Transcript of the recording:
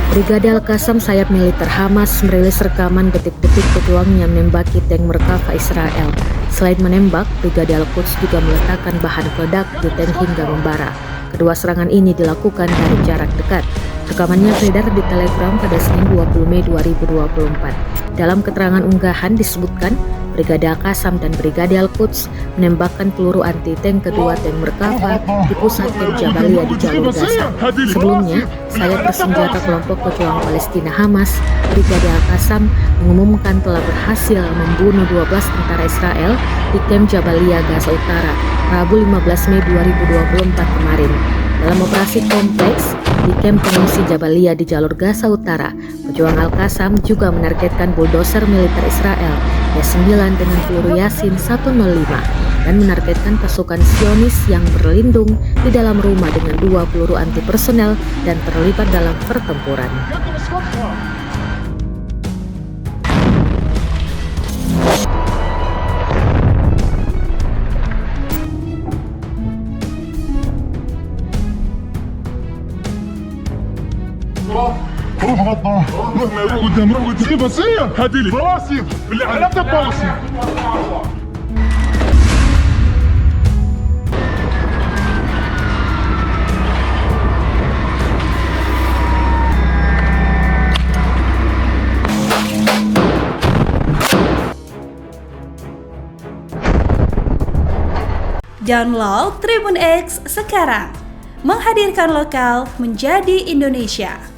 Brigade Al-Qassam sayap militer Hamas merilis rekaman detik-detik pejuangnya menembaki tank Merkava Israel. Selain menembak, Brigade Al-Quds juga meletakkan bahan peledak di tank hingga membara. Kedua serangan ini dilakukan dari jarak dekat. Rekamannya beredar di Telegram pada Senin 20 Mei 2024. Dalam keterangan unggahan disebutkan, Brigade Al-Qassam dan Brigade Al-Quds menembakkan peluru anti-tank kedua tank Merkava di pusat Camp Jabalia di jalur Gaza. Sebelumnya, sayap bersenjata kelompok pejuang Palestina Hamas, Brigade Al-Qassam, mengumumkan telah berhasil membunuh 12 tentara Israel di Camp Jabalia, Gaza Utara, Rabu 15 Mei 2024 kemarin. Dalam operasi kompleks di kamp pengungsi Jabalia di jalur Gaza Utara, pejuang Al-Qassam juga menargetkan bulldozer militer Israel Y-9 dengan peluru Yasin 105 dan menargetkan pasukan Zionis yang berlindung di dalam rumah dengan 2 peluru anti personel dan terlibat dalam pertempuran. روح بطنه روح قدام ايه بس ايه هاتي لي بواسير بالله علمت بواسير. Download Tribun X sekarang, menghadirkan lokal menjadi Indonesia.